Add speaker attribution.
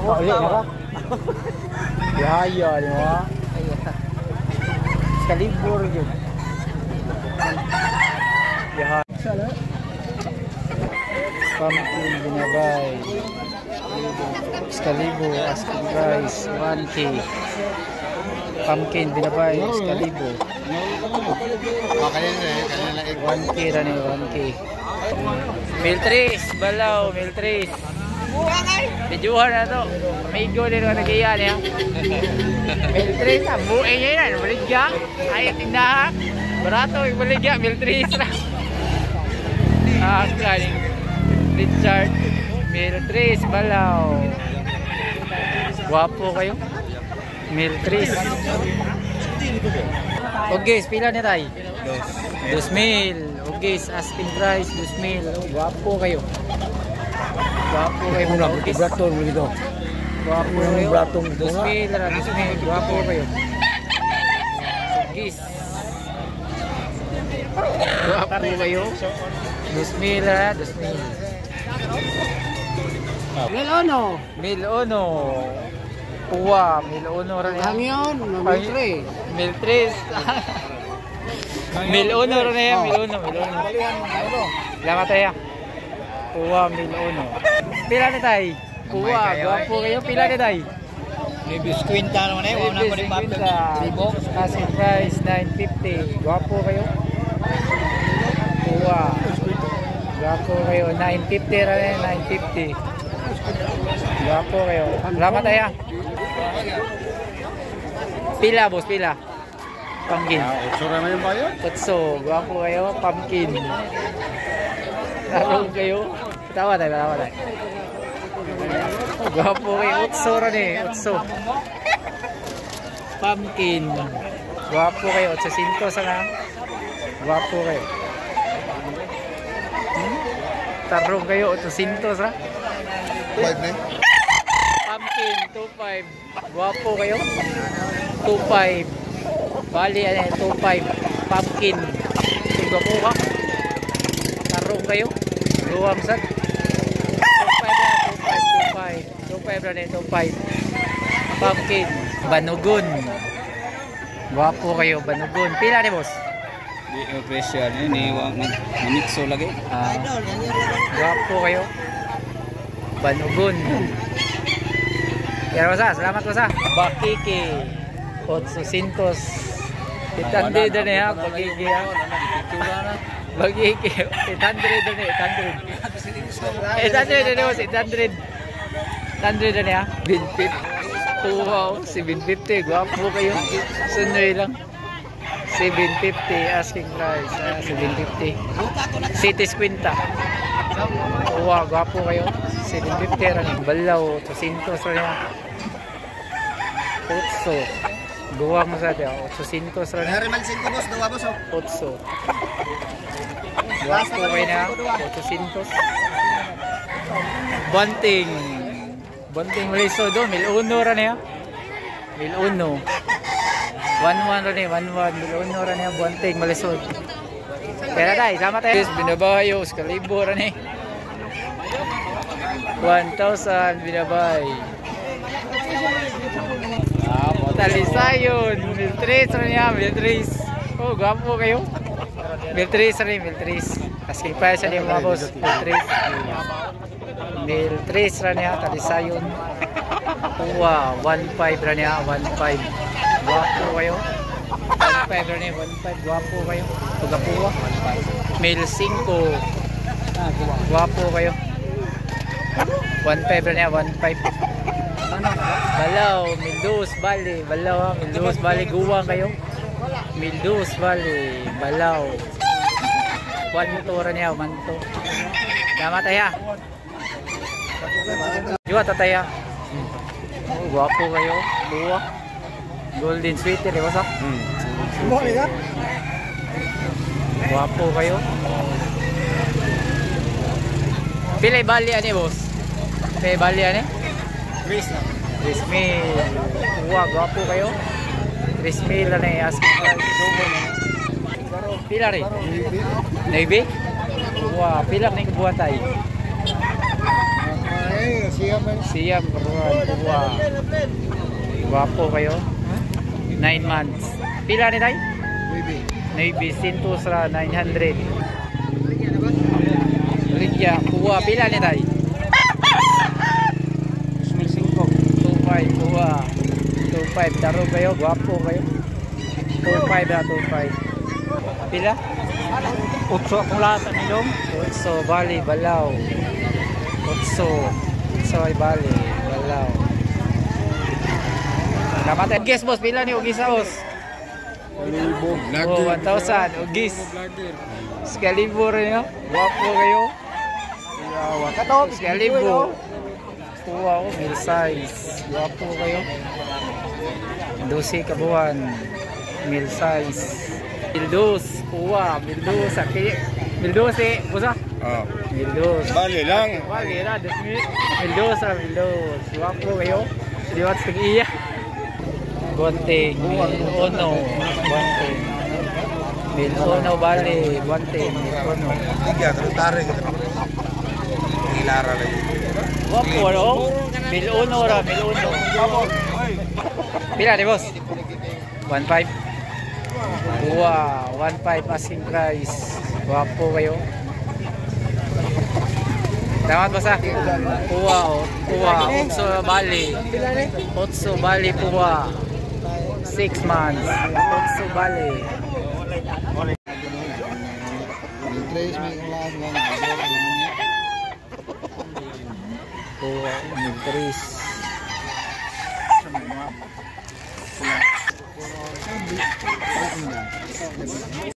Speaker 1: Oh, iya ka. Yaya di mo. Excalibur yun. Yaha. Pumpkin binabay. Excalibur asking price 1K. Pumpkin binabay Excalibur. 1K rin eh, 1K. Miltris, balaw, Miltris. Dijuhan na to. Amigo din ang nag-iyan ya. Miltris, buhay niya yan. Baligya. Ay, tindahan. Barato, baligya. Miltris na. Kaning Richard. Miltris, balaw. Guwapo kayo. Miltris. Okay, pila niya tayo? 2,000. Okay, asking price 2,000. Guwapo kayo. Guwapo kayo.
Speaker 2: Bratong dito.
Speaker 1: Guwapo kayo. 2,000. Guwapo kayo. Sugis. Guwapo kayo. 2,000. 2,000.
Speaker 2: Milono.
Speaker 1: Milono. Uwa. Milono rin.
Speaker 2: Hangyon. Miltris.
Speaker 1: Miltris. Milono rin yan. Milono. Salamat tayo. Uwa. Milono. Pila na tayo? Uwa. Guwapo kayo. Pila na tayo?
Speaker 2: Libis kwinta naman eh. Wala ko rin papel.
Speaker 1: Asking price 950. Guwapo kayo. Uwa. Guwapo kayo. 950 rin. 950. Guwapo kayo. Salamat tayo. Pila boss, pila. Pumpkin.
Speaker 2: Utso naman yung bayo?
Speaker 1: Utso. Guwapo kayo. Pumpkin. Tarong kayo. Tawa tayo. Guwapo kayo. Utso rin eh. Utso. Pumpkin. Guwapo kayo. 800 sana. Guwapo kayo. Tarong kayo. 800 sana.
Speaker 2: 5 na eh?
Speaker 1: Pumpkin, 2.5. Guwapo kayo. 2.5. Bali, 2.5. Pumpkin. Guwapo ka. Tarong kayo. Luwang sad. 2.5 na, 2.5. Pumpkin. Banugon. Guwapo kayo, banugon. Pila ni boss?
Speaker 2: Di presyo ni mixo lagi.
Speaker 1: Guwapo kayo. Banugon. Kaya masa, salamat masa. Bakiki 800. Itandi din ya, bakiki ya. Bakiki 800 din, 800. 800 din mas 800. 800 din ya. 750. Wow, 750. Guwapo kayo. Sunoy lang. 750 asking price. 750. City Quinta. Wow, guwapo kayo. 750 rin. Balaw, 800 rin yan. 8. Guwang mo sa diya. 800 rin.
Speaker 2: Nariman 5 boss, 2 boss oh.
Speaker 1: 8. Guwapo kayo na. 800. Banting. Banting Maliso do. 1,000 rin yan. 1,000. 1,1 rin yan. 1,1. 1,000 rin yan. Banting Maliso. Kaya tayo. Sama tayo. Binabayo. Excalibur rin eh. 1,000 binabay. Talisayon. Miltris rin yan. Miltris. Oh, gwapo kayo. Miltris rin. Miltris. Asking price rin yung mga boss. Miltris. Miltris rin yan. Talisayon. Uwa. 1,500 rin yan. 1,500. Gwapo kayo. 1,500 rin yan. 1,500. Gwapo kayo. Pagapuwa. Mil 5. Gwapo kayo. 1,500 rin yan. 1,500. Balaw, Mildus, Bali. Balaw, Mildus, Bali. Guwang kayo. Mildus, Bali. Balaw. 1,200 rin yan. 1,200. Tama tayo. Juwa tataya. Oh, guwapo kayo. Buwa. Golden sweeter, di ba sa? Guwapo kayo. Pilay bali ani boss? Pilay bali ani?
Speaker 2: 3 lang.
Speaker 1: 3,000. Wow, gwapo kayo. 3,000 na eh. Asking price. Pila rin? Navy? Wow, pila na yung kabuhan tayo? Siyam, buruan. Wow. Gwapo kayo. 9 months. Pila ni tayo? Navy. Sintus ra 900. Rigya. Wow, pila ni tayo? 2,500. Wow. 2,500. Daro kayo. Gwapo kayo. 2,500 na 2,500. Pila? 8 akong lahat ang ilong. 8 bali, balaw. 8 ay bali, balaw. Kamatay. Ugis boss, pila ni Ugis House? 1,000. Ugis. Excalibur nyo. Wapo kayo. Excalibur. Wow, mil size. Wapo kayo. 12 kabuhan. Mil size. Mildos. Wow, Mildos. Mildos eh. Busa?
Speaker 2: Oh.
Speaker 1: Mildos.
Speaker 2: Bali lang.
Speaker 1: Bali na. Mildos ra, Mildos. Wapo kayo. Liwat sa iya. Bonting. Ono. Bonting. Mil ono bali. Bonting. Ono.
Speaker 2: Tiga, terus tarik. Ilara lagi.
Speaker 1: Wapo ano? Mil ono ra, mil ono. Pila ni boss? 1,500. Wow, 1,500 asking price. Wapo kayo. Damat basa? Wow, wow. 8 bali. 8 bali puwa. 6 months. 8 bali. Puwa, increase.